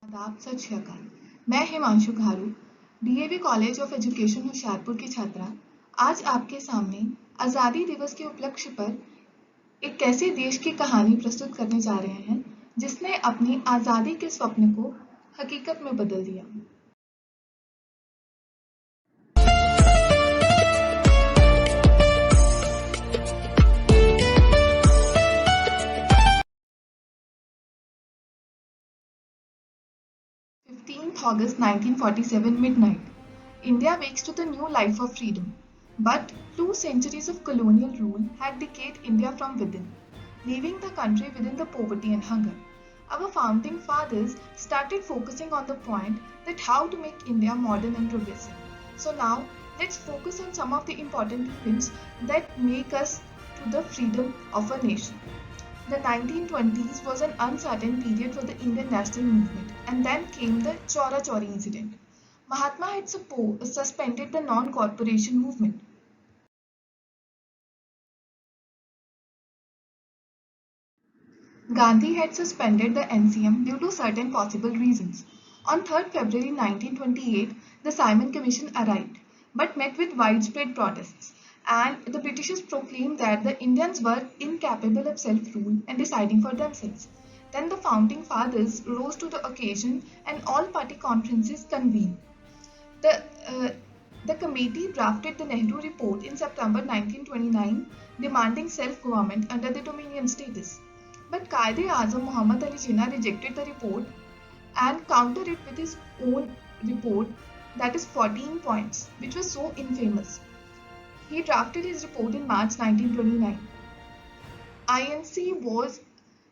आदाब, सत श्री अकाल। मैं Himanshu Gharu, DAV college of education Hoshiarpur की छात्रा, आज आपके सामने आज़ादी दिवस के उपलक्ष्य पर एक ऐसे देश की कहानी प्रस्तुत करने जा रहे हैं जिसने अपनी आज़ादी के स्वप्न को हकीकत में बदल दिया। August 1947 midnight. India wakes to the new life of freedom. But 2 centuries of colonial rule had decayed India from within, leaving the country within the poverty and hunger. Our founding fathers started focusing on the point that how to make India modern and progressive. So now let's focus on some of the important events that make us to the freedom of a nation. The 1920s was an uncertain period for the Indian national movement, and then came the Chora Chori incident. Mahatma had suspended the non-corporation movement. Gandhi had suspended the NCM due to certain possible reasons. On 3rd February 1928, the Simon Commission arrived, but met with widespread protests, and the Britishers proclaimed that the Indians were incapable of self-rule and deciding for themselves. Then the founding fathers rose to the occasion and all party conferences convened. The, uh, the committee drafted the Nehru Report in September 1929, demanding self-government under the Dominion status. But Quaid-e-Azam Muhammad Ali Jinnah rejected the report and countered it with his own report, that is 14 points, which was so infamous. He drafted his report in March 1929. INC was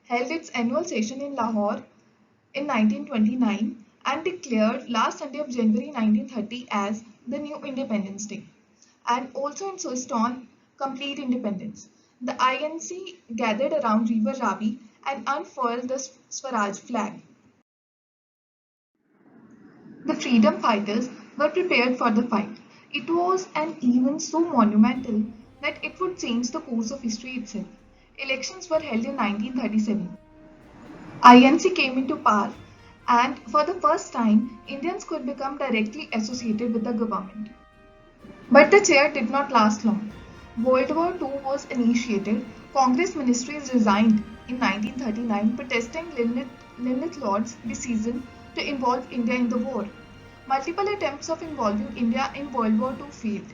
held its annual session in Lahore in 1929 and declared last Sunday of January 1930 as the new Independence Day, and also insisted on complete independence. The INC gathered around River Ravi and unfurled the Swaraj flag. The freedom fighters were prepared for the fight. It was an event so monumental that it would change the course of history itself. Elections were held in 1937. INC came into power, and for the first time, Indians could become directly associated with the government. But the chair did not last long. World War II was initiated. Congress ministries resigned in 1939, protesting Lilith Lord's decision to involve India in the war. Multiple attempts of involving India in World War II failed.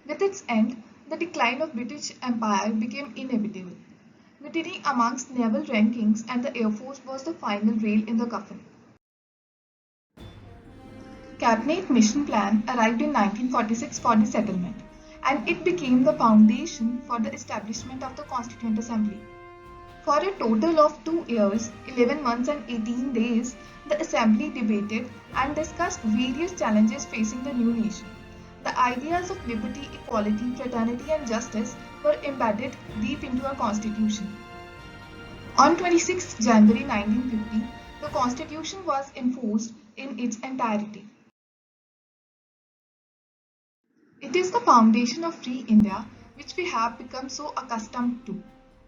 With its end, the decline of British Empire became inevitable. Mutiny amongst naval rankings and the Air Force was the final nail in the coffin. Cabinet Mission Plan arrived in 1946 for the settlement, and it became the foundation for the establishment of the Constituent Assembly. For a total of 2 years, 11 months and 18 days, the Assembly debated and discussed various challenges facing the new nation. The ideas of liberty, equality, fraternity and justice were embedded deep into our Constitution. On 26 January 1950, the Constitution was enforced in its entirety. It is the foundation of free India which we have become so accustomed to.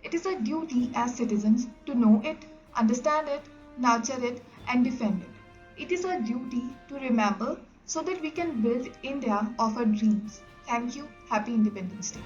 It is a duty as citizens to know it, understand it, nurture it and defend it. It is a duty to remember so that we can build India of our dreams. Thank you. Happy Independence Day.